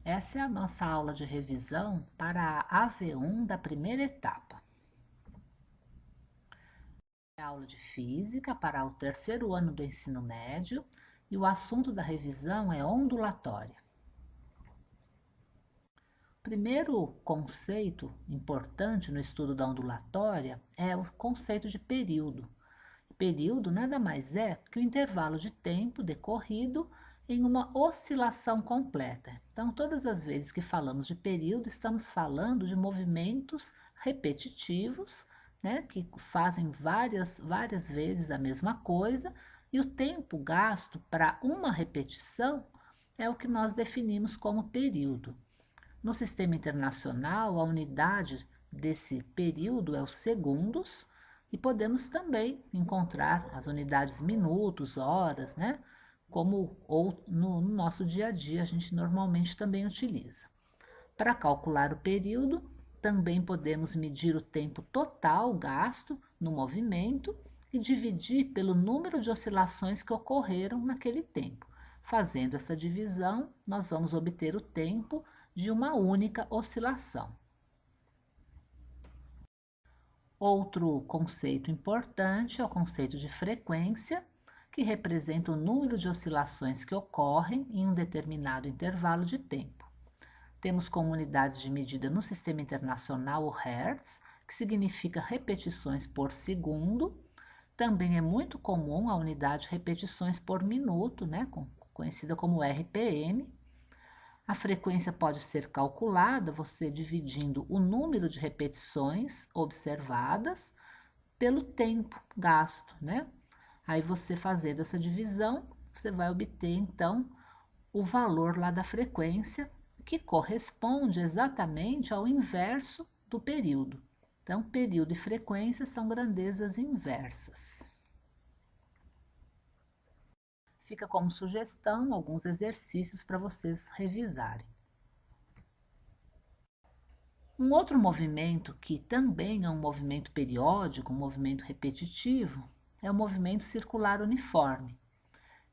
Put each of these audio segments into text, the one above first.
Essa é a nossa aula de revisão para a AV1 da primeira etapa. É a aula de física para o terceiro ano do ensino médio e o assunto da revisão é ondulatória. O primeiro conceito importante no estudo da ondulatória é o conceito de período. Período nada mais é que o intervalo de tempo decorrido em uma oscilação completa. Então, todas as vezes que falamos de período, estamos falando de movimentos repetitivos, né, que fazem várias vezes a mesma coisa, e o tempo gasto para uma repetição é o que nós definimos como período. No sistema internacional, a unidade desse período é os segundos, e podemos também encontrar as unidades minutos, horas, né? Como ou no nosso dia a dia a gente normalmente também utiliza. Para calcular o período, também podemos medir o tempo total gasto no movimento e dividir pelo número de oscilações que ocorreram naquele tempo. Fazendo essa divisão, nós vamos obter o tempo de uma única oscilação. Outro conceito importante é o conceito de frequência, que representa o número de oscilações que ocorrem em um determinado intervalo de tempo. Temos como unidades de medida no sistema internacional o Hertz, que significa repetições por segundo. Também é muito comum a unidade repetições por minuto, né, conhecida como RPM. A frequência pode ser calculada você dividindo o número de repetições observadas pelo tempo gasto, né? Aí você fazendo essa divisão, você vai obter então o valor lá da frequência, que corresponde exatamente ao inverso do período. Então, período e frequência são grandezas inversas. Fica como sugestão alguns exercícios para vocês revisarem. Um outro movimento que também é um movimento periódico, um movimento repetitivo, é o movimento circular uniforme.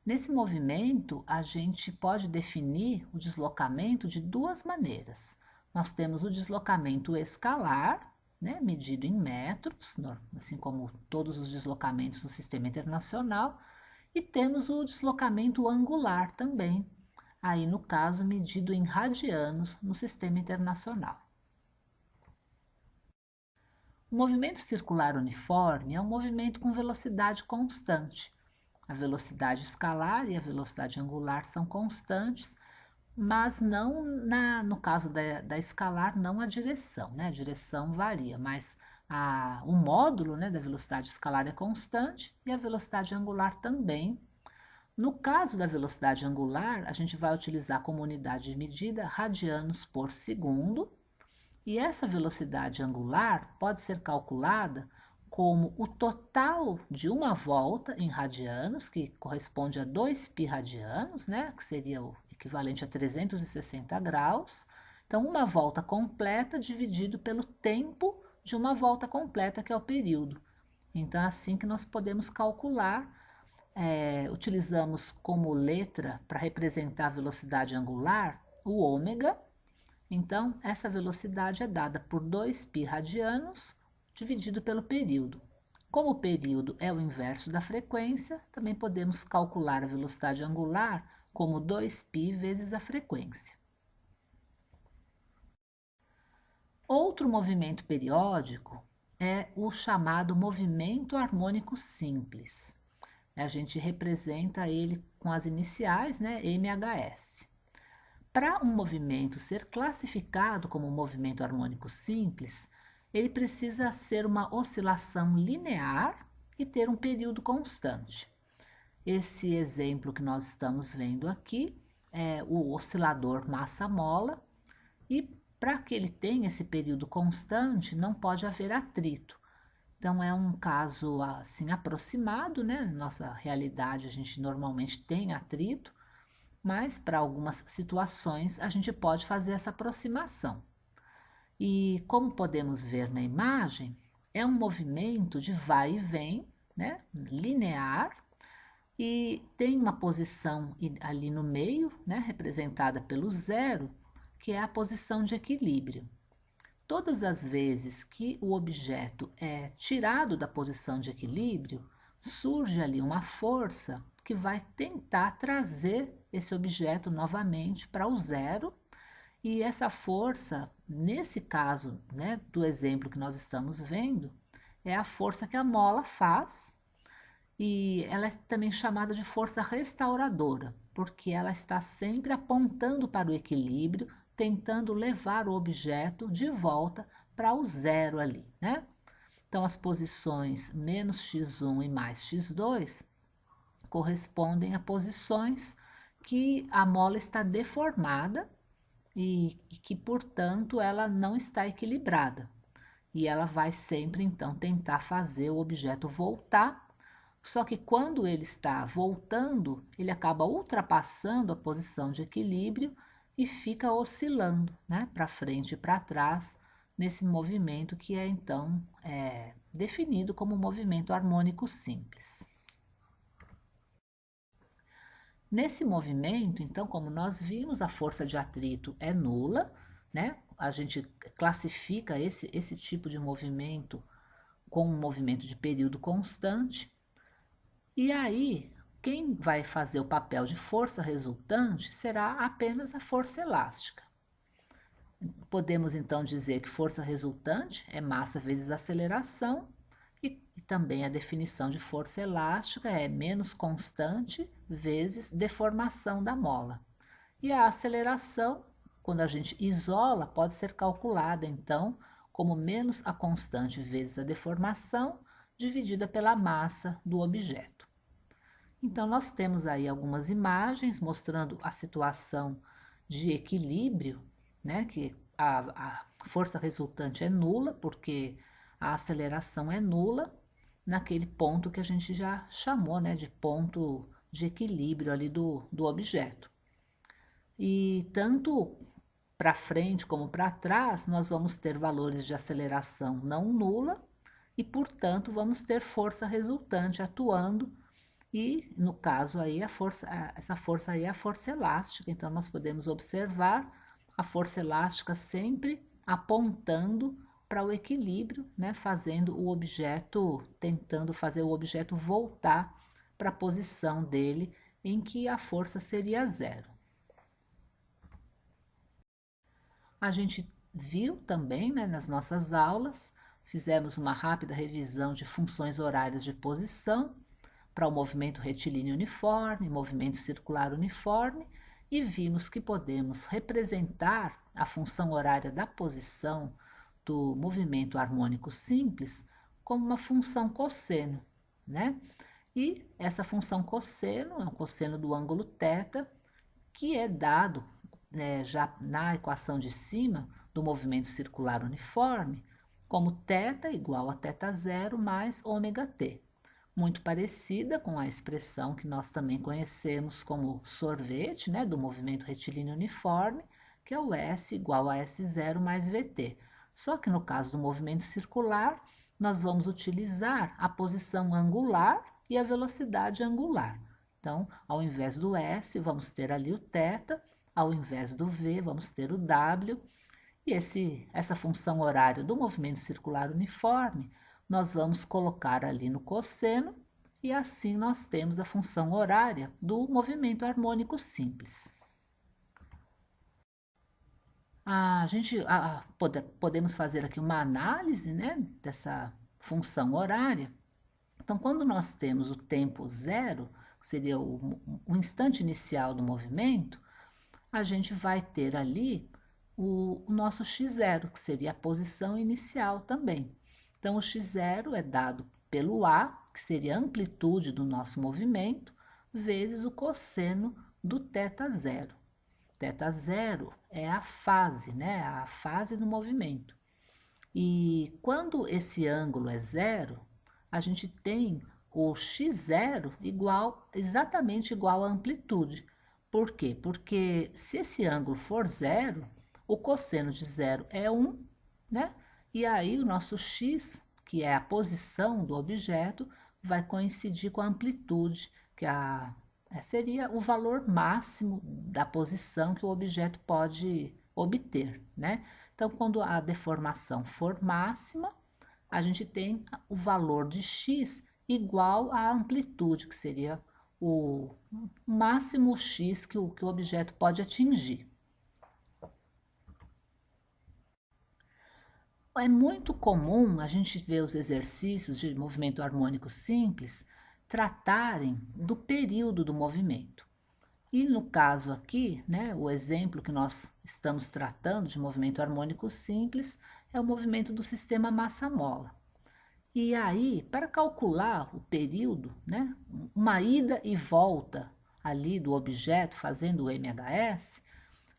Nesse movimento, a gente pode definir o deslocamento de duas maneiras. Nós temos o deslocamento escalar, né, medido em metros, assim como todos os deslocamentos no sistema internacional, e temos o deslocamento angular também, aí no caso medido em radianos no sistema internacional. O movimento circular uniforme é um movimento com velocidade constante. A velocidade escalar e a velocidade angular são constantes, mas não no caso da escalar, não a direção, né? A direção varia, mas o módulo, né, da velocidade escalar é constante e a velocidade angular também. No caso da velocidade angular, a gente vai utilizar como unidade de medida radianos por segundo, e essa velocidade angular pode ser calculada como o total de uma volta em radianos, que corresponde a 2π radianos, né, que seria o equivalente a 360 graus. Então, uma volta completa dividido pelo tempo de uma volta completa, que é o período. Então, é assim que nós podemos calcular. Utilizamos como letra para representar a velocidade angular o ômega. Então, essa velocidade é dada por 2π radianos dividido pelo período. Como o período é o inverso da frequência, também podemos calcular a velocidade angular como 2π vezes a frequência. Outro movimento periódico é o chamado movimento harmônico simples. A gente representa ele com as iniciais, né, MHS. Para um movimento ser classificado como um movimento harmônico simples, ele precisa ser uma oscilação linear e ter um período constante. Esse exemplo que nós estamos vendo aqui é o oscilador massa-mola, e para que ele tenha esse período constante, não pode haver atrito. Então, é um caso assim aproximado, né? Nossa realidade, a gente normalmente tem atrito, mas para algumas situações a gente pode fazer essa aproximação. E como podemos ver na imagem, é um movimento de vai e vem, né, linear, e tem uma posição ali no meio, né, representada pelo zero, que é a posição de equilíbrio. Todas as vezes que o objeto é tirado da posição de equilíbrio, surge ali uma força que vai tentar trazer esse objeto novamente para o zero. E essa força, nesse caso, né, do exemplo que nós estamos vendo, é a força que a mola faz, e ela é também chamada de força restauradora, porque ela está sempre apontando para o equilíbrio, tentando levar o objeto de volta para o zero ali, né? Então, as posições menos x1 e mais x2 correspondem a posições que a mola está deformada e que, portanto, ela não está equilibrada. E ela vai sempre, então, tentar fazer o objeto voltar. Só que quando ele está voltando, ele acaba ultrapassando a posição de equilíbrio e fica oscilando, né, para frente e para trás, nesse movimento que é, então, definido como movimento harmônico simples. Nesse movimento, então, como nós vimos, a força de atrito é nula, né? A gente classifica esse tipo de movimento como um movimento de período constante. E aí, quem vai fazer o papel de força resultante será apenas a força elástica. Podemos então dizer que força resultante é massa vezes aceleração, e também a definição de força elástica é menos constante vezes deformação da mola. E a aceleração, quando a gente isola, pode ser calculada então como menos a constante vezes a deformação dividida pela massa do objeto. Então, nós temos aí algumas imagens mostrando a situação de equilíbrio, né, que a força resultante é nula, porque a aceleração é nula, naquele ponto que a gente já chamou, né, de ponto de equilíbrio ali do objeto. E tanto para frente como para trás, nós vamos ter valores de aceleração não nula e, portanto, vamos ter força resultante atuando. E, no caso aí, essa força aí é a força elástica. Então, nós podemos observar a força elástica sempre apontando para o equilíbrio, né? Fazendo o objeto, tentando fazer o objeto voltar para a posição dele, em que a força seria zero. A gente viu também, né, nas nossas aulas, fizemos uma rápida revisão de funções horárias de posição, para o movimento retilíneo uniforme, movimento circular uniforme, e vimos que podemos representar a função horária da posição do movimento harmônico simples como uma função cosseno, né? E essa função cosseno é um cosseno do ângulo θ, que é dado, já na equação de cima do movimento circular uniforme, como θ igual a θ0 mais ômega-t, muito parecida com a expressão que nós também conhecemos como sorvete, né, do movimento retilíneo uniforme, que é o S igual a S0 mais VT. Só que no caso do movimento circular, nós vamos utilizar a posição angular e a velocidade angular. Então, ao invés do S, vamos ter ali o θ, ao invés do V, vamos ter o W, e essa função horária do movimento circular uniforme, nós vamos colocar ali no cosseno, e assim nós temos a função horária do movimento harmônico simples. Podemos fazer aqui uma análise, né, dessa função horária. Então, quando nós temos o tempo zero, que seria o instante inicial do movimento, a gente vai ter ali o nosso x0, que seria a posição inicial também. Então, o x0 é dado pelo A, que seria a amplitude do nosso movimento, vezes o cosseno do θ0. θ0 é a fase, né? A fase do movimento. E quando esse ângulo é zero, a gente tem o x0 exatamente igual à amplitude. Por quê? Porque se esse ângulo for zero, o cosseno de zero é 1, né? E aí o nosso x, que é a posição do objeto, vai coincidir com a amplitude, que seria o valor máximo da posição que o objeto pode obter, né? Então, quando a deformação for máxima, a gente tem o valor de x igual à amplitude, que seria o máximo x que o objeto pode atingir. É muito comum a gente ver os exercícios de movimento harmônico simples tratarem do período do movimento. E no caso aqui, né, o exemplo que nós estamos tratando de movimento harmônico simples é o movimento do sistema massa-mola. E aí, para calcular o período, né, uma ida e volta ali do objeto fazendo o MHS,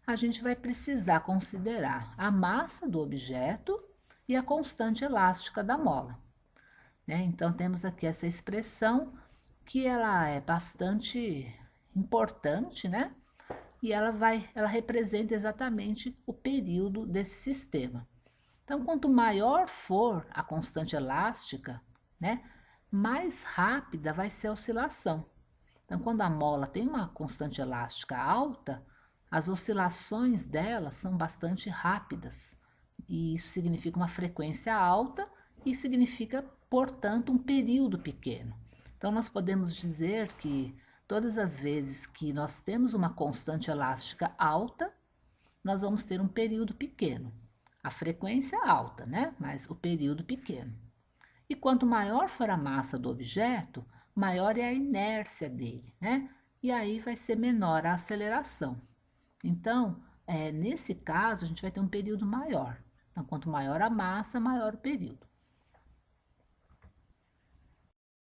a gente vai precisar considerar a massa do objeto e a constante elástica da mola, né? Então, temos aqui essa expressão que ela é bastante importante, né? E ela representa exatamente o período desse sistema. Então, quanto maior for a constante elástica, né, mais rápida vai ser a oscilação. Então, quando a mola tem uma constante elástica alta, as oscilações dela são bastante rápidas. E isso significa uma frequência alta e significa, portanto, um período pequeno. Então, nós podemos dizer que todas as vezes que nós temos uma constante elástica alta, nós vamos ter um período pequeno. A frequência alta, né? Mas o período pequeno. E quanto maior for a massa do objeto, maior é a inércia dele, né? E aí vai ser menor a aceleração. Então, nesse caso, a gente vai ter um período maior. Então, quanto maior a massa, maior o período.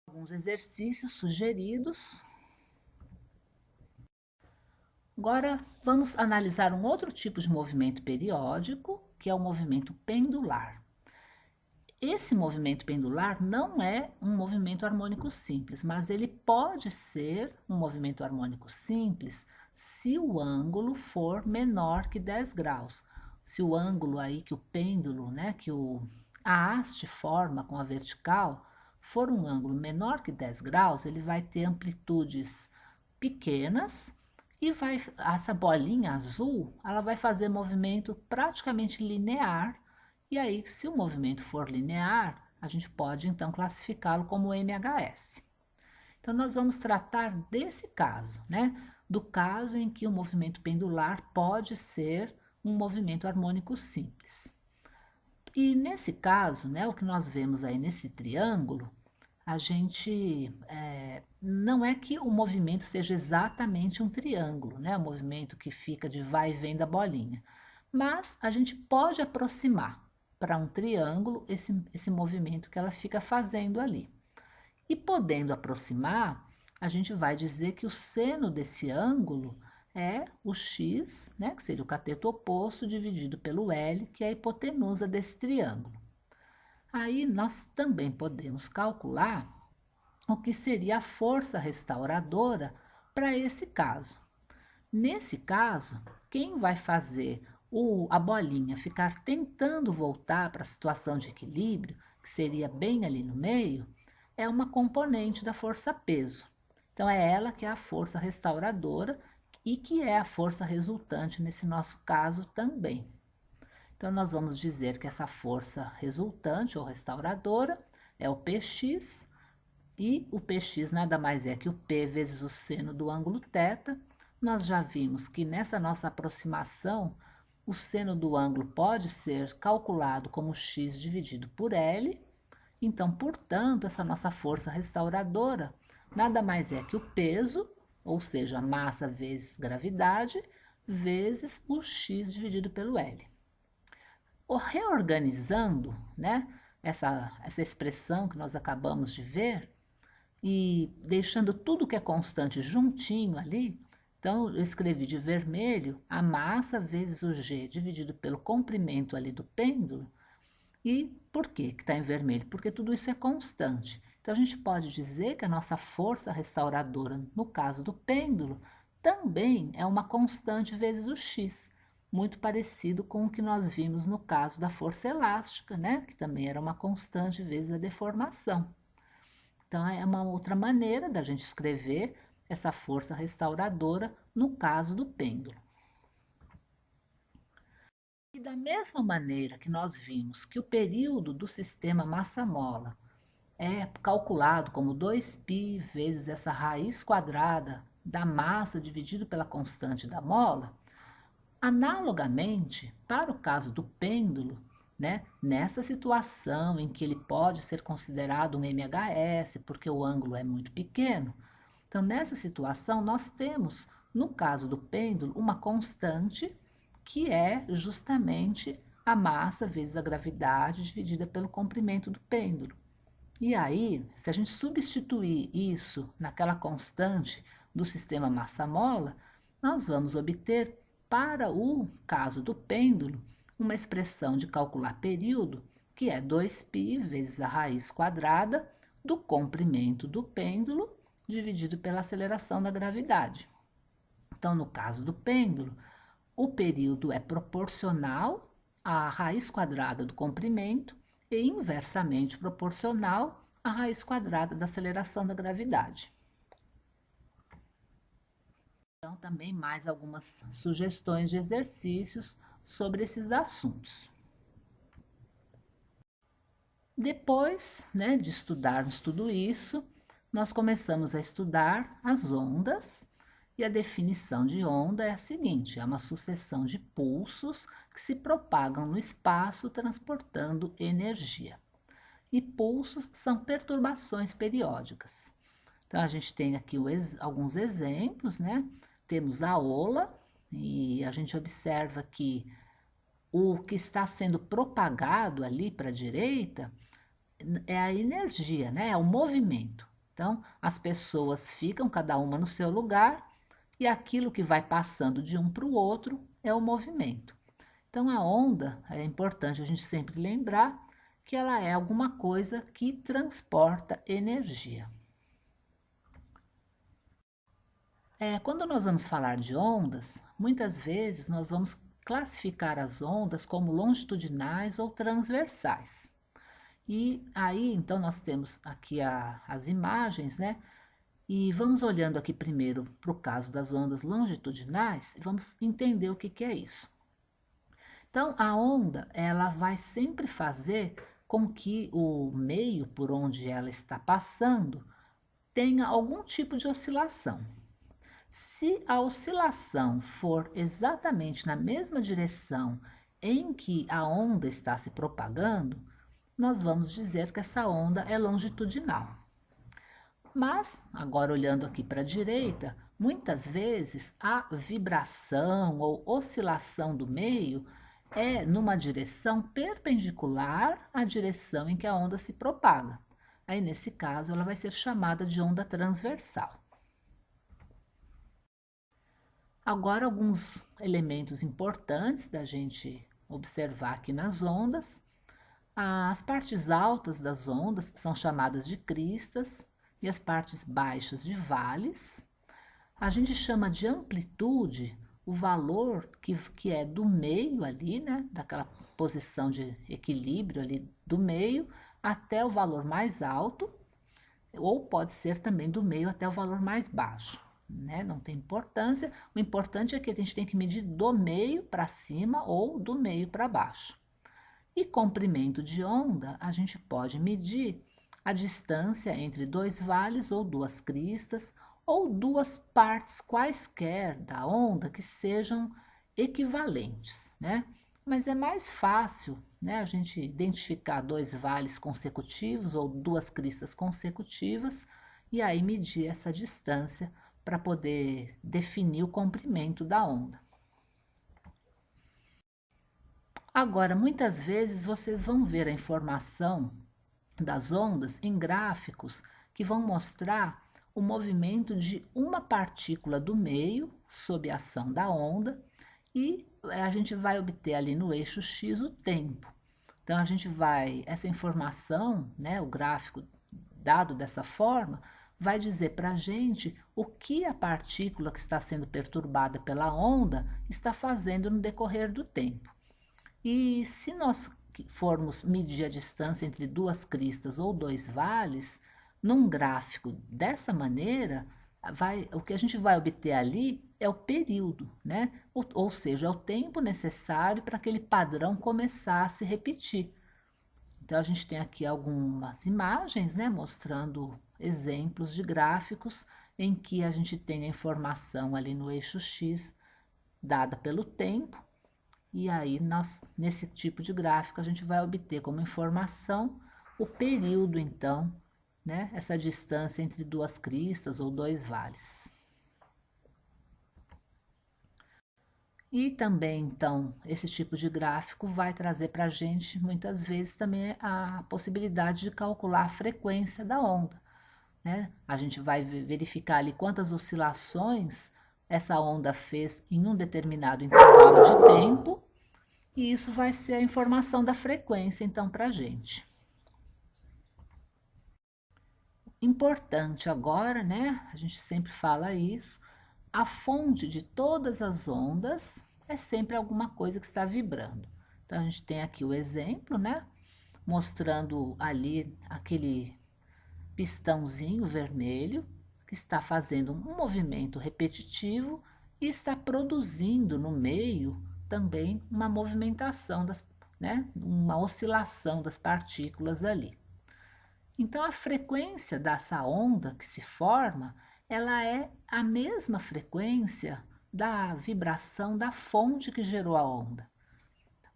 Alguns exercícios sugeridos. Agora, vamos analisar um outro tipo de movimento periódico, que é o movimento pendular. Esse movimento pendular não é um movimento harmônico simples, mas ele pode ser um movimento harmônico simples se o ângulo for menor que 10 graus. Se o ângulo aí que o pêndulo, né, a haste forma com a vertical, for um ângulo menor que 10 graus, ele vai ter amplitudes pequenas e essa bolinha azul, ela vai fazer movimento praticamente linear. E aí, se o movimento for linear, a gente pode então classificá-lo como MHS. Então, nós vamos tratar desse caso, né? Do caso em que o movimento pendular pode ser um movimento harmônico simples. E nesse caso, né, o que nós vemos aí nesse triângulo, a gente não é que o movimento seja exatamente um triângulo, né? O movimento que fica de vai e vem da bolinha. Mas a gente pode aproximar para um triângulo esse movimento que ela fica fazendo ali. E podendo aproximar, a gente vai dizer que o seno desse ângulo é o x, né, que seria o cateto oposto, dividido pelo L, que é a hipotenusa desse triângulo. Aí nós também podemos calcular o que seria a força restauradora para esse caso. Nesse caso, quem vai fazer a bolinha ficar tentando voltar para a situação de equilíbrio, que seria bem ali no meio, é uma componente da força-peso. Então, é ela que é a força restauradora e que é a força resultante nesse nosso caso também. Então, nós vamos dizer que essa força resultante ou restauradora é o Px, e o Px nada mais é que o P vezes o seno do ângulo θ. Nós já vimos que nessa nossa aproximação, o seno do ângulo pode ser calculado como x dividido por L. Então, portanto, essa nossa força restauradora nada mais é que o peso, ou seja, massa vezes gravidade, vezes o x dividido pelo L. Reorganizando, né, essa expressão que nós acabamos de ver, e deixando tudo que é constante juntinho ali, então eu escrevi de vermelho a massa vezes o g dividido pelo comprimento ali do pêndulo. E por que está em vermelho? Porque tudo isso é constante. Então a gente pode dizer que a nossa força restauradora, no caso do pêndulo, também é uma constante vezes o x, muito parecido com o que nós vimos no caso da força elástica, né? Que também era uma constante vezes a deformação. Então, é uma outra maneira da gente escrever essa força restauradora no caso do pêndulo. E da mesma maneira que nós vimos que o período do sistema massa-mola é calculado como 2π vezes essa raiz quadrada da massa dividido pela constante da mola, analogamente, para o caso do pêndulo, né, nessa situação em que ele pode ser considerado um MHS, porque o ângulo é muito pequeno, então nessa situação nós temos, no caso do pêndulo, uma constante que é justamente a massa vezes a gravidade dividida pelo comprimento do pêndulo. E aí, se a gente substituir isso naquela constante do sistema massa-mola, nós vamos obter, para o caso do pêndulo, uma expressão de calcular período, que é 2π vezes a raiz quadrada do comprimento do pêndulo dividido pela aceleração da gravidade. Então, no caso do pêndulo, o período é proporcional à raiz quadrada do comprimento e inversamente proporcional à raiz quadrada da aceleração da gravidade. Então, também mais algumas sugestões de exercícios sobre esses assuntos. Depois, né, de estudarmos tudo isso, nós começamos a estudar as ondas, e a definição de onda é a seguinte: é uma sucessão de pulsos que se propagam no espaço transportando energia. E pulsos são perturbações periódicas. Então, a gente tem aqui alguns exemplos, né? Temos a ola, e a gente observa que o que está sendo propagado ali para a direita é a energia, né? É o movimento. Então, as pessoas ficam cada uma no seu lugar e aquilo que vai passando de um para o outro é o movimento. Então, a onda, é importante a gente sempre lembrar que ela é alguma coisa que transporta energia. Quando nós vamos falar de ondas, muitas vezes nós vamos classificar as ondas como longitudinais ou transversais. E aí, então, nós temos aqui as imagens, né? E vamos olhando aqui primeiro para o caso das ondas longitudinais e vamos entender o que é isso. Então, a onda, ela vai sempre fazer com que o meio por onde ela está passando tenha algum tipo de oscilação. Se a oscilação for exatamente na mesma direção em que a onda está se propagando, nós vamos dizer que essa onda é longitudinal. Mas, agora olhando aqui para a direita, muitas vezes a vibração ou oscilação do meio é numa direção perpendicular à direção em que a onda se propaga. Aí, nesse caso, ela vai ser chamada de onda transversal. Agora, alguns elementos importantes da gente observar aqui nas ondas. As partes altas das ondas são chamadas de cristas e as partes baixas de vales. A gente chama de amplitude o valor que é do meio ali, né, daquela posição de equilíbrio ali do meio até o valor mais alto, ou pode ser também do meio até o valor mais baixo, né? Não tem importância, o importante é que a gente tem que medir do meio para cima ou do meio para baixo. E comprimento de onda, a gente pode medir a distância entre dois vales ou duas cristas, ou duas partes quaisquer da onda que sejam equivalentes, né? Mas é mais fácil, né, a gente identificar dois vales consecutivos ou duas cristas consecutivas e aí medir essa distância para poder definir o comprimento da onda. Agora, muitas vezes vocês vão ver a informação das ondas em gráficos que vão mostrar o movimento de uma partícula do meio sob a ação da onda e a gente vai obter ali no eixo X o tempo. Então, a gente vai, essa informação, né, o gráfico dado dessa forma, vai dizer para a gente o que a partícula que está sendo perturbada pela onda está fazendo no decorrer do tempo. E se nós formos medir a distância entre duas cristas ou dois vales, num gráfico dessa maneira, o que a gente vai obter ali é o período, né? Ou seja, é o tempo necessário para aquele padrão começar a se repetir. Então, a gente tem aqui algumas imagens, né, mostrando exemplos de gráficos em que a gente tem a informação ali no eixo X dada pelo tempo, e aí nesse tipo de gráfico a gente vai obter como informação o período, então, né, essa distância entre duas cristas ou dois vales. E também, então, esse tipo de gráfico vai trazer para a gente, muitas vezes, também a possibilidade de calcular a frequência da onda, né? A gente vai verificar ali quantas oscilações essa onda fez em um determinado intervalo de tempo, e isso vai ser a informação da frequência, então, para a gente. Importante agora, né? A gente sempre fala isso, a fonte de todas as ondas é sempre alguma coisa que está vibrando. Então, a gente tem aqui o exemplo, né? Mostrando ali aquele pistãozinho vermelho que está fazendo um movimento repetitivo e está produzindo no meio também uma movimentação né? Uma oscilação das partículas ali. Então, a frequência dessa onda que se forma, ela é a mesma frequência da vibração da fonte que gerou a onda.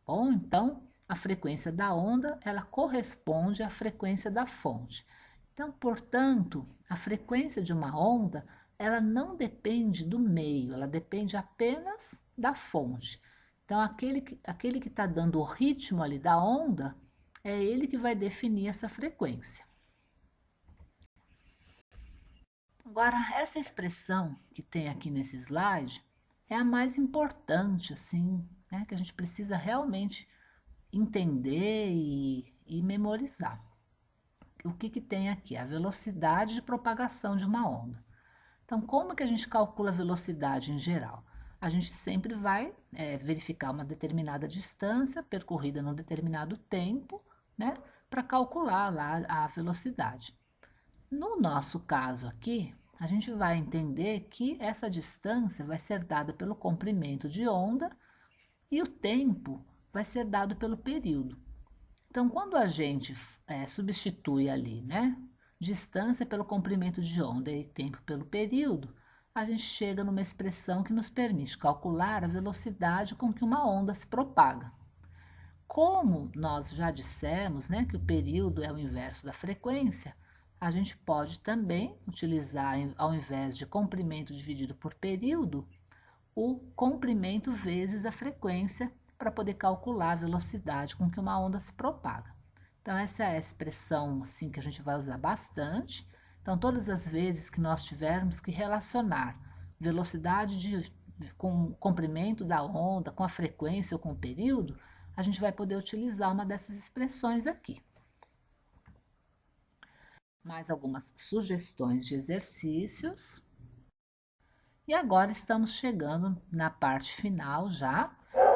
Bom, então, a frequência da onda, ela corresponde à frequência da fonte. Então, portanto, a frequência de uma onda, ela não depende do meio, ela depende apenas da fonte. Então, aquele que está dando o ritmo ali da onda, é ele que vai definir essa frequência. Agora, essa expressão que tem aqui nesse slide é a mais importante, assim, né, que a gente precisa realmente entender e memorizar. O que tem aqui? A velocidade de propagação de uma onda. Então, como que a gente calcula a velocidade em geral? A gente sempre vai verificar uma determinada distância percorrida num determinado tempo, né, para calcular lá a velocidade. No nosso caso aqui, a gente vai entender que essa distância vai ser dada pelo comprimento de onda e o tempo vai ser dado pelo período. Então, quando a gente substitui ali, né, distância pelo comprimento de onda e tempo pelo período, a gente chega numa expressão que nos permite calcular a velocidade com que uma onda se propaga. Como nós já dissemos, né, que o período é o inverso da frequência, a gente pode também utilizar, ao invés de comprimento dividido por período, o comprimento vezes a frequência para poder calcular a velocidade com que uma onda se propaga. Então, essa é a expressão assim, que a gente vai usar bastante. Então, todas as vezes que nós tivermos que relacionar velocidade com o comprimento da onda, com a frequência ou com o período, a gente vai poder utilizar uma dessas expressões aqui. Mais algumas sugestões de exercícios. E agora estamos chegando na parte final já.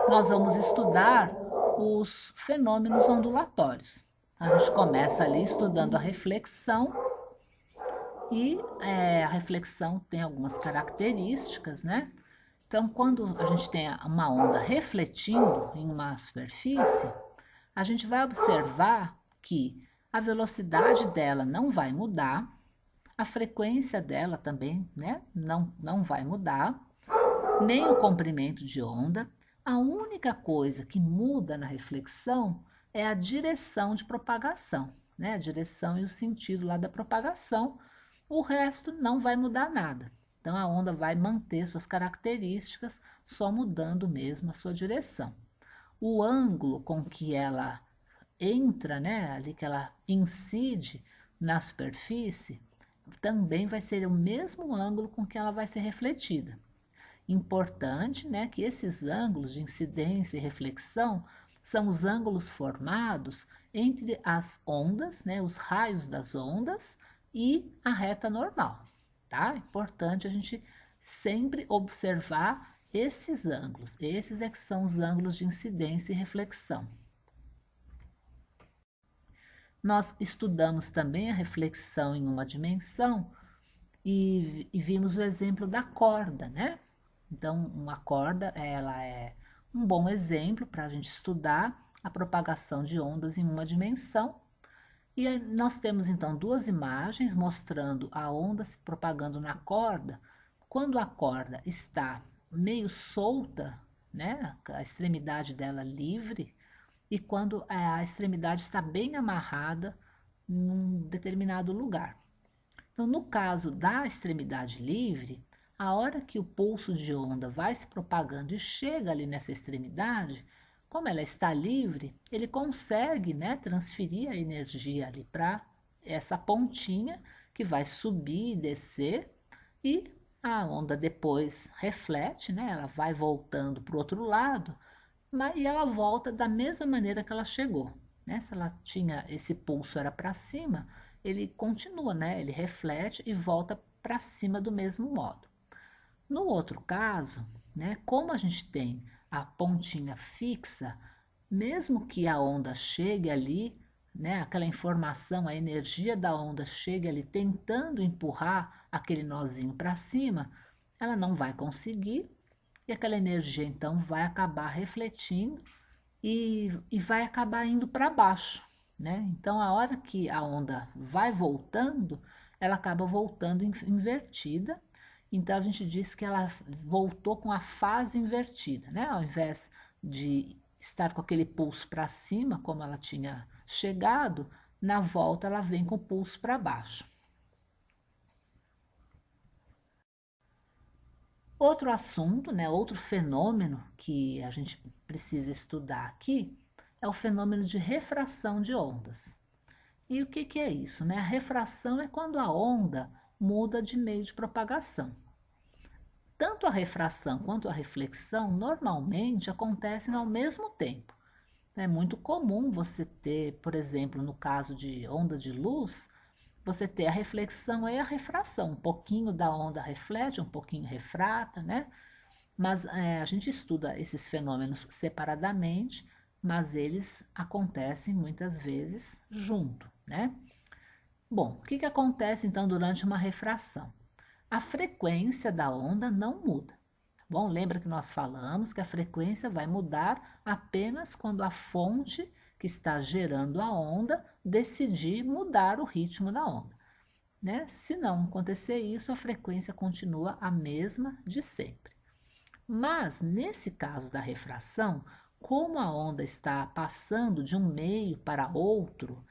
Nós vamos estudar os fenômenos ondulatórios. A gente começa ali estudando a reflexão e a reflexão tem algumas características, né? Então, quando a gente tem uma onda refletindo em uma superfície, a gente vai observar que a velocidade dela não vai mudar, a frequência dela também, né, não vai mudar, nem o comprimento de onda. A única coisa que muda na reflexão é a direção de propagação, né, a direção e o sentido lá da propagação. O resto não vai mudar nada. Então, a onda vai manter suas características, só mudando mesmo a sua direção. O ângulo com que ela entra, né, ali que ela incide na superfície, também vai ser o mesmo ângulo com que ela vai ser refletida. Importante, né, que esses ângulos de incidência e reflexão são os ângulos formados entre as ondas, né, os raios das ondas e a reta normal, tá? Importante a gente sempre observar esses ângulos. Esses é que são os ângulos de incidência e reflexão. Nós estudamos também a reflexão em uma dimensão e vimos o exemplo da corda, né? Então, uma corda, ela é um bom exemplo para a gente estudar a propagação de ondas em uma dimensão. E aí nós temos então duas imagens mostrando a onda se propagando na corda. Quando a corda está meio solta, né, a extremidade dela livre, e quando a extremidade está bem amarrada num determinado lugar. Então, no caso da extremidade livre, a hora que o pulso de onda vai se propagando e chega ali nessa extremidade, como ela está livre, ele consegue, né, transferir a energia ali para essa pontinha que vai subir e descer, e a onda depois reflete, né, ela vai voltando para o outro lado, e ela volta da mesma maneira que ela chegou, né? Se ela tinha esse pulso era para cima, ele continua, né? Ele reflete e volta para cima do mesmo modo. No outro caso, né, como a gente tem a pontinha fixa, mesmo que a onda chegue ali, né, aquela informação, a energia da onda chegue ali tentando empurrar aquele nozinho para cima, ela não vai conseguir, e aquela energia então vai acabar refletindo e vai acabar indo para baixo, né? Então, a hora que a onda vai voltando, ela acaba voltando invertida. Então, a gente diz que ela voltou com a fase invertida, né? Ao invés de estar com aquele pulso para cima, como ela tinha chegado, na volta ela vem com o pulso para baixo. Outro assunto, né, outro fenômeno que a gente precisa estudar aqui é o fenômeno de refração de ondas. E o que é isso? Né? A refração é quando a onda muda de meio de propagação. Tanto a refração quanto a reflexão normalmente acontecem ao mesmo tempo. É muito comum você ter, por exemplo, no caso de onda de luz, você ter a reflexão e a refração. Um pouquinho da onda reflete, um pouquinho refrata, né? Mas a gente estuda esses fenômenos separadamente, mas eles acontecem muitas vezes junto, né? Bom, o que acontece então durante uma refração? A frequência da onda não muda. Bom, lembra que nós falamos que a frequência vai mudar apenas quando a fonte que está gerando a onda decidir mudar o ritmo da onda, né? Se não acontecer isso, a frequência continua a mesma de sempre. Mas, nesse caso da refração, como a onda está passando de um meio para outro,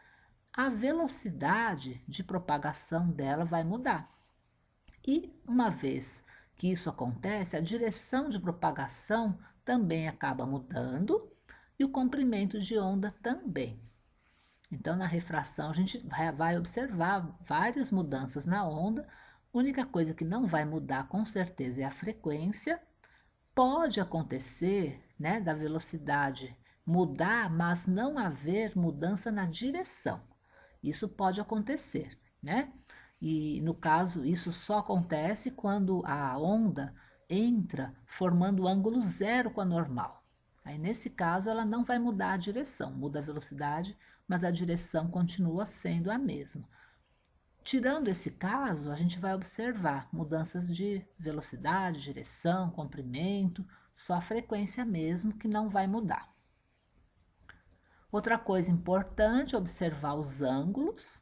a velocidade de propagação dela vai mudar. E, uma vez que isso acontece, a direção de propagação também acaba mudando e o comprimento de onda também. Então, na refração, a gente vai observar várias mudanças na onda. A única coisa que não vai mudar com certeza é a frequência. Pode acontecer, né, da velocidade mudar, mas não haver mudança na direção. Isso pode acontecer, né? E no caso, isso só acontece quando a onda entra formando ângulo zero com a normal. Aí, nesse caso, ela não vai mudar a direção, muda a velocidade, mas a direção continua sendo a mesma. Tirando esse caso, a gente vai observar mudanças de velocidade, direção, comprimento, só a frequência mesmo que não vai mudar. Outra coisa importante é observar os ângulos.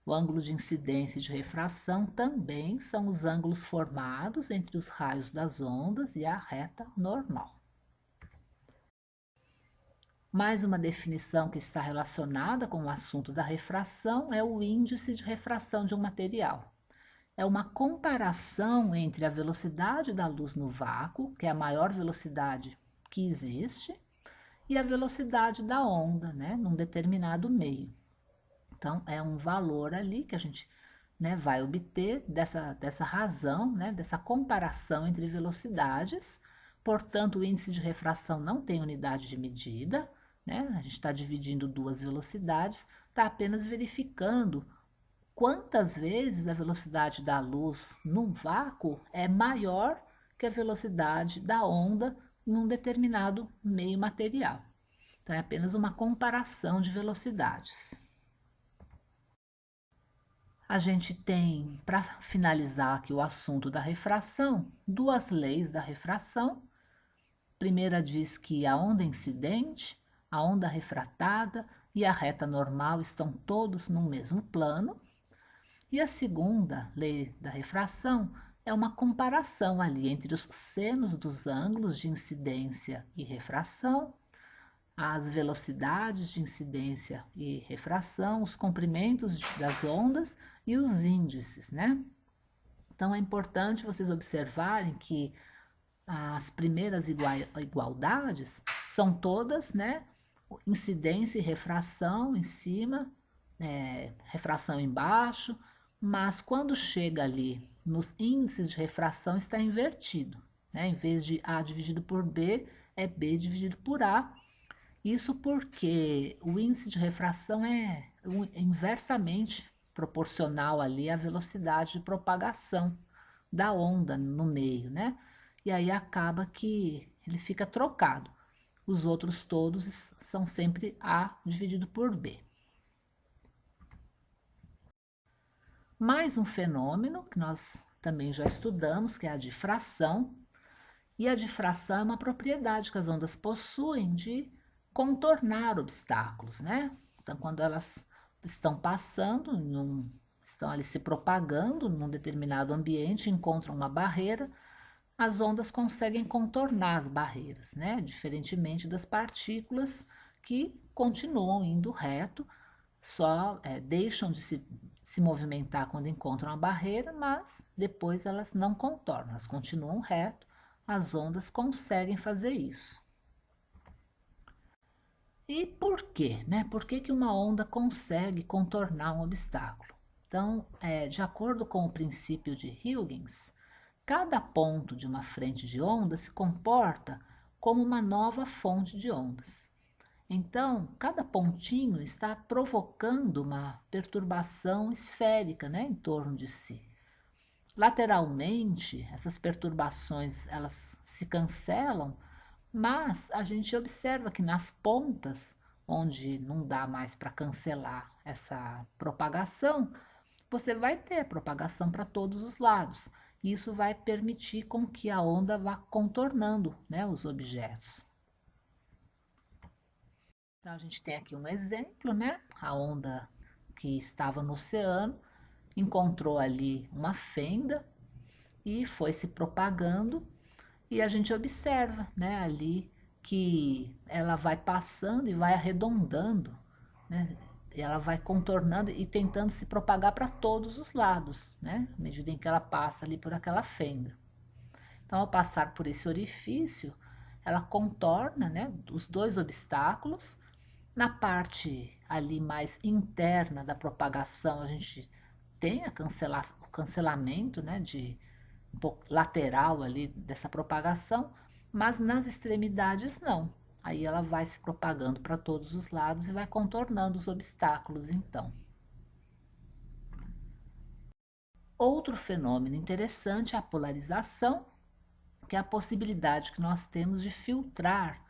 O ângulo de incidência e de refração também são os ângulos formados entre os raios das ondas e a reta normal. Mais uma definição que está relacionada com o assunto da refração é o índice de refração de um material. É uma comparação entre a velocidade da luz no vácuo, que é a maior velocidade que existe, e a velocidade da onda, né, num determinado meio. Então, é um valor ali que a gente, né, vai obter dessa razão, né, dessa comparação entre velocidades. Portanto, o índice de refração não tem unidade de medida, né? A gente está dividindo duas velocidades, está apenas verificando quantas vezes a velocidade da luz num vácuo é maior que a velocidade da onda num determinado meio material. Então, é apenas uma comparação de velocidades. A gente tem, para finalizar aqui o assunto da refração, duas leis da refração. A primeira diz que a onda incidente, a onda refratada e a reta normal estão todos no mesmo plano. E a segunda lei da refração é uma comparação ali entre os senos dos ângulos de incidência e refração, as velocidades de incidência e refração, os comprimentos das ondas e os índices, né? Então é importante vocês observarem que as primeiras igualdades são todas, né? Incidência e refração em cima, refração embaixo, mas quando chega ali nos índices de refração está invertido, né? Em vez de A dividido por B, é B dividido por A. Isso porque o índice de refração é inversamente proporcional ali à velocidade de propagação da onda no meio, né? E aí acaba que ele fica trocado. Os outros todos são sempre A dividido por B. Mais um fenômeno que nós também já estudamos, que é a difração. E a difração é uma propriedade que as ondas possuem de contornar obstáculos, né? Então, quando elas estão passando, estão ali se propagando num determinado ambiente, encontram uma barreira, as ondas conseguem contornar as barreiras, né? Diferentemente das partículas que continuam indo reto, só deixam de se movimentar quando encontram a barreira, mas depois elas não contornam, elas continuam reto, as ondas conseguem fazer isso. E por quê, né? Por que uma onda consegue contornar um obstáculo? Então, de acordo com o princípio de Huygens, cada ponto de uma frente de onda se comporta como uma nova fonte de ondas. Então, cada pontinho está provocando uma perturbação esférica, né, em torno de si. Lateralmente, essas perturbações elas se cancelam, mas a gente observa que nas pontas, onde não dá mais para cancelar essa propagação, você vai ter propagação para todos os lados. Isso vai permitir com que a onda vá contornando, né, os objetos. Então, a gente tem aqui um exemplo, né? A onda que estava no oceano encontrou ali uma fenda e foi se propagando, e a gente observa, né, ali que ela vai passando e vai arredondando, né? E ela vai contornando e tentando se propagar para todos os lados, né? À medida em que ela passa ali por aquela fenda. Então, ao passar por esse orifício, ela contorna, né, os dois obstáculos. Na parte ali mais interna da propagação, a gente tem o cancelamento, né, um pouco lateral ali dessa propagação, mas nas extremidades não. Aí ela vai se propagando para todos os lados e vai contornando os obstáculos, então. Outro fenômeno interessante é a polarização, que é a possibilidade que nós temos de filtrar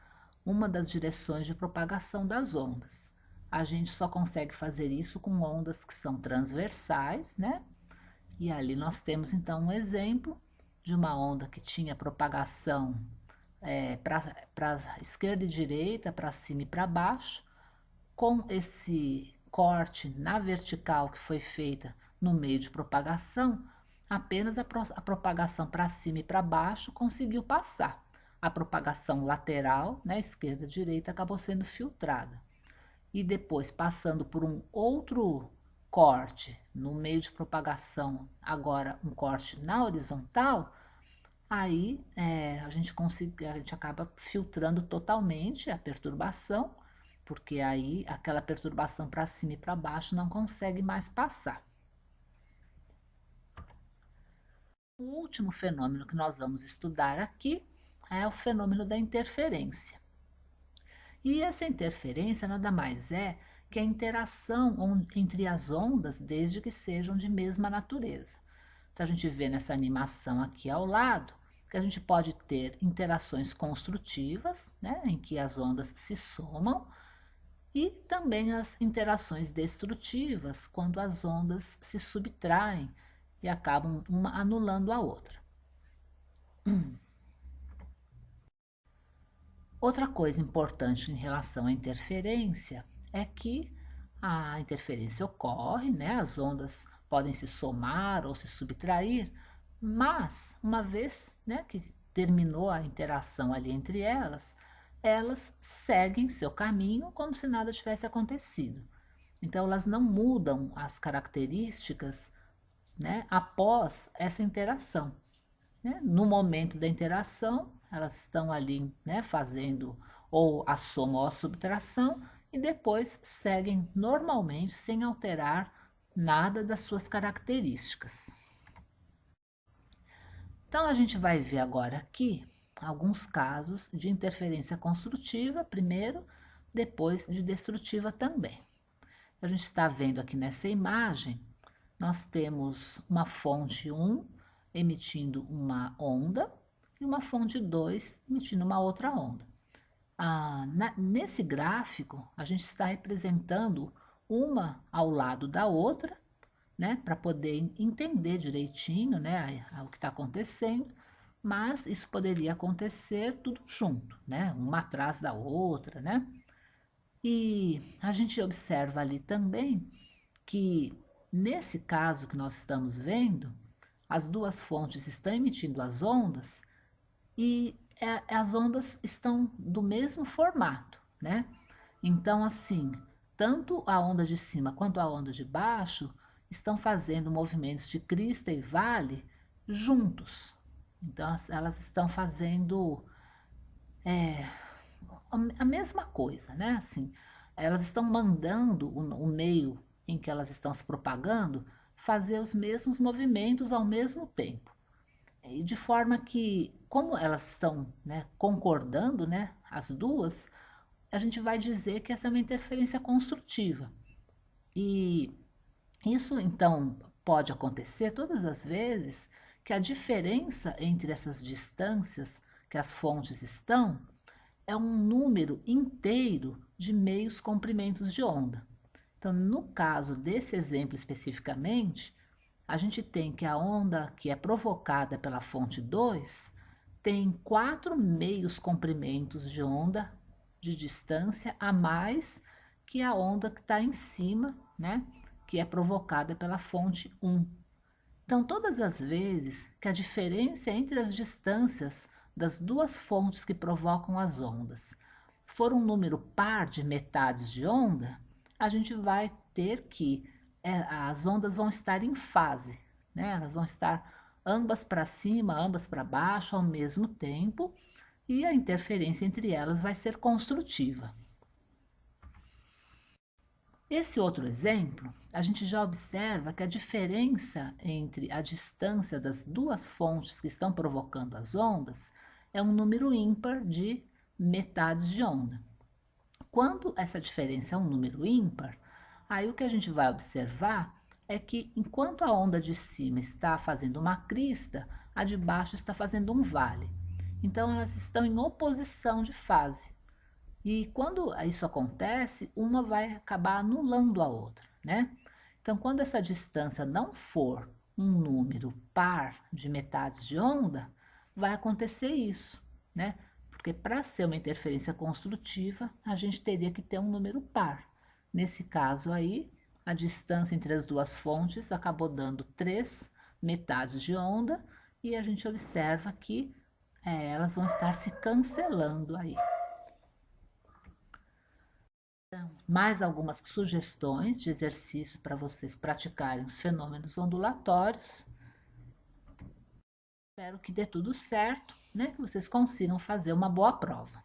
uma das direções de propagação das ondas. A gente só consegue fazer isso com ondas que são transversais, né? E ali nós temos então um exemplo de uma onda que tinha propagação para esquerda e direita, para cima e para baixo, com esse corte na vertical que foi feita no meio de propagação, apenas a propagação para cima e para baixo conseguiu passar. A propagação lateral, né, esquerda e direita, acabou sendo filtrada. E depois, passando por um outro corte no meio de propagação, agora um corte na horizontal, aí a gente acaba filtrando totalmente a perturbação, porque aí aquela perturbação para cima e para baixo não consegue mais passar. O último fenômeno que nós vamos estudar aqui é o fenômeno da interferência. E essa interferência nada mais é que a interação entre as ondas, desde que sejam de mesma natureza. Então, a gente vê nessa animação aqui ao lado que a gente pode ter interações construtivas, né, em que as ondas se somam, E também as interações destrutivas, quando as ondas se subtraem e acabam uma anulando a outra. Outra coisa importante em relação à interferência é que a interferência ocorre, né? As ondas podem se somar ou se subtrair, mas uma vez, né, que terminou a interação ali entre elas, elas seguem seu caminho como se nada tivesse acontecido. Então elas não mudam as características, né, após essa interação, né? No momento da interação, elas estão ali, né, fazendo ou a soma ou a subtração e depois seguem normalmente sem alterar nada das suas características. Então a gente vai ver agora aqui alguns casos de interferência construtiva primeiro, depois de destrutiva também. A gente está vendo aqui nessa imagem, nós temos uma fonte 1 emitindo uma onda e uma fonte 2 emitindo uma outra onda. Nesse gráfico, a gente está representando uma ao lado da outra, né, para poder entender direitinho, né, o que está acontecendo, mas isso poderia acontecer tudo junto, né, uma atrás da outra, né? E a gente observa ali também que, nesse caso que nós estamos vendo, as duas fontes estão emitindo as ondas e as ondas estão do mesmo formato, né? Então, assim, tanto a onda de cima quanto a onda de baixo estão fazendo movimentos de crista e vale juntos. Então, elas estão fazendo a mesma coisa, né? Assim, elas estão mandando o meio em que elas estão se propagando fazer os mesmos movimentos ao mesmo tempo. E de forma que, como elas estão, né, concordando, né, as duas, a gente vai dizer que essa é uma interferência construtiva. E isso, então, pode acontecer todas as vezes que a diferença entre essas distâncias que as fontes estão é um número inteiro de meios comprimentos de onda. Então, no caso desse exemplo especificamente, a gente tem que a onda que é provocada pela fonte 2 tem 4 meios comprimentos de onda de distância a mais que a onda que está em cima, né, que é provocada pela fonte 1. Então, todas as vezes que a diferença entre as distâncias das duas fontes que provocam as ondas for um número par de metades de onda, a gente vai ter que as ondas vão estar em fase, né? Elas vão estar ambas para cima, ambas para baixo ao mesmo tempo, e a interferência entre elas vai ser construtiva. Esse outro exemplo, a gente já observa que a diferença entre a distância das duas fontes que estão provocando as ondas é um número ímpar de metades de onda. Quando essa diferença é um número ímpar, aí o que a gente vai observar é que enquanto a onda de cima está fazendo uma crista, a de baixo está fazendo um vale. Então elas estão em oposição de fase. E quando isso acontece, uma vai acabar anulando a outra, né? Então, quando essa distância não for um número par de metades de onda, vai acontecer isso, né? Porque para ser uma interferência construtiva, a gente teria que ter um número par. Nesse caso aí, a distância entre as duas fontes acabou dando 3 metades de onda e a gente observa que elas vão estar se cancelando aí. Mais algumas sugestões de exercício para vocês praticarem os fenômenos ondulatórios. Espero que dê tudo certo, né? Que vocês consigam fazer uma boa prova.